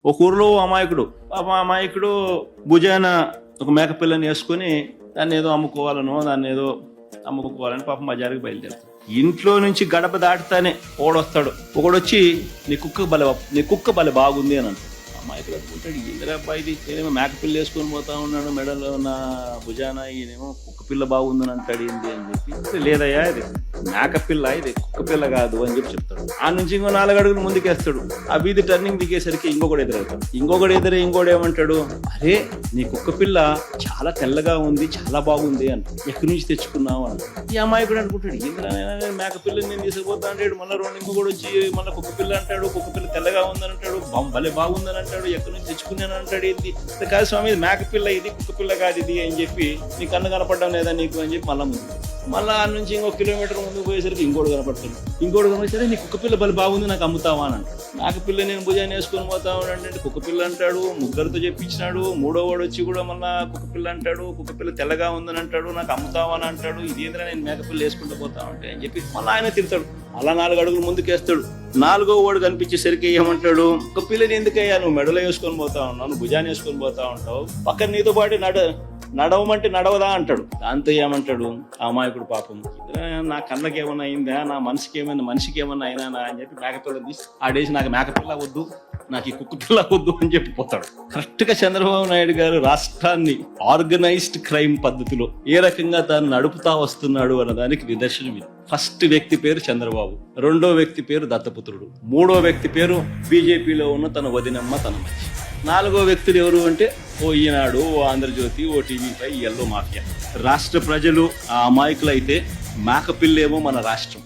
ఒక ఊర్లో అమాయకుడు అమాయకుడు భుజాన ఒక మేకపిల్లని వేసుకుని దాన్ని ఏదో అమ్ముకోవాలని పాపం బజారుకి బయలుదేరుతాడు. ఇంట్లో నుంచి గడప దాటుతానే ఒకడొస్తాడు. ఒకడొచ్చి నీ కుక్క బలే బాగుంది అని అంటాడు. అమాయకుడు అనుకుంటాడు, ఏందిరా అబ్బాయి ఇది, నేనేమో మేకపిల్ల వేసుకొని పోతా ఉన్నాడు, మెడలో నా భుజాన ఈయనేమో కుక్క పిల్ల బాగుందని అంటాడు ఏంది అని చెప్పి, లేదయ్యా ఇది మేకపిల్ల, ఇది కుక్క పిల్ల కాదు అని చెప్పి చెప్తాడు. ఆ నుంచి ఇంకో 4 అడుగులు ముందుకేస్తాడు. ఆ వీధి టర్నింగ్ దిగేసరికి ఇంకొకటి ఎదురవుతాడు. ఇంకోటి ఏమంటాడు, అరే నీ కుక్క పిల్ల చాలా తెల్లగా ఉంది, చాలా బాగుంది అంటాడు. ఎక్కడి నుంచి తెచ్చుకున్నావు అని. ఈ అమాయకుడు అనుకుంటాడు, ఏంద్రా మేకపిల్లని నేను తీసుకుపోతా అంటాడు. మళ్ళీ ఇంకొకటి వచ్చి మళ్ళీ కుక్క పిల్ల అంటాడు, కుక్క పిల్ల తెల్లగా ఉందని అంటాడు, భలే బాగుందని అంటాడు, ఎక్కడి నుంచి తెచ్చుకున్నాను అంటాడు. ఏంది కాదు స్వామి, మేకపిల్ల ఇది, కుక్క పిల్ల కాదు ఇది అని చెప్పి, నీ కన్ను కనపడడం లేదా నీకు అని చెప్పి మళ్ళా ఆ నుంచి ఇంకో కిలోమీటర్ ముందుకు పోయేసరికి ఇంకోటి కనపడతాడు. నీ కుక్క పిల్ల బలి బాగుంది, నాకు అమ్ముతావా అని అంటాడు. మేకపిల్ల నేను భుజాన్ని వేసుకొని పోతా ఉన్నాడు, కుక్క పిల్ల అంటాడు. ముగ్గురితో చెప్పించినాడు. 3వ వాడు వచ్చి కూడా మళ్ళా కుక్క పిల్ల అంటాడు, కుక్క పిల్ల తెల్లగా ఉందని అంటాడు, నాకు అమ్ముతావా అని అంటాడు. ఇదేంద్రా నేను మేకపిల్ల వేసుకుంటూ పోతా ఉంటే అని చెప్పి మళ్ళీ ఆయన తిడతాడు. అలా 4 అడుగులు ముందుకేస్తాడు. 4వ వాడు కనిపించేసరికి ఏమంటాడు, కుక్క పిల్లని ఎందుకయ్యా నువ్వు మెడలో వేసుకొని పోతా ఉన్నావు, భుజాన్ని వేసుకొని పోతా ఉంటావు, పక్కన నీతో పాటు నడవమంటే నడవదా అంటాడు. దాంతో ఏమంటాడు అమాయకుడు, పాపం నా కళ్ళకి ఏమన్నా అయిందా, నా మనిషికి ఏమన్నా అయినా అని చెప్పి మేకపిల్ల తీసి ఆడేసి, నాకు మేకపిల్ల వద్దు, నాకు ఈ కుక్క పిల్ల వద్దు అని చెప్పి పోతాడు. కరెక్ట్ గా చంద్రబాబు నాయుడు గారు రాష్ట్రాన్ని ఆర్గనైజ్డ్ క్రైమ్ పద్ధతిలో ఏ రకంగా తాను నడుపుతా వస్తున్నాడు అన్నదానికి నిదర్శనం ఇది. ఫస్ట్ వ్యక్తి పేరు చంద్రబాబు, 2వ వ్యక్తి పేరు దత్తపుత్రుడు, 3వ వ్యక్తి పేరు బీజేపీలో ఉన్న తన వదినమ్మ తన మధ్య, 4వ వ్యక్తులు ఎవరు అంటే ఓ ఈనాడు, ఓ ఆంధ్రజ్యోతి, ఓ టీవీ5, ఎల్లో మాఫియా. రాష్ట్ర ప్రజలు ఆ అమాయకులు అయితే మేకపిల్లేమో మన రాష్ట్రం.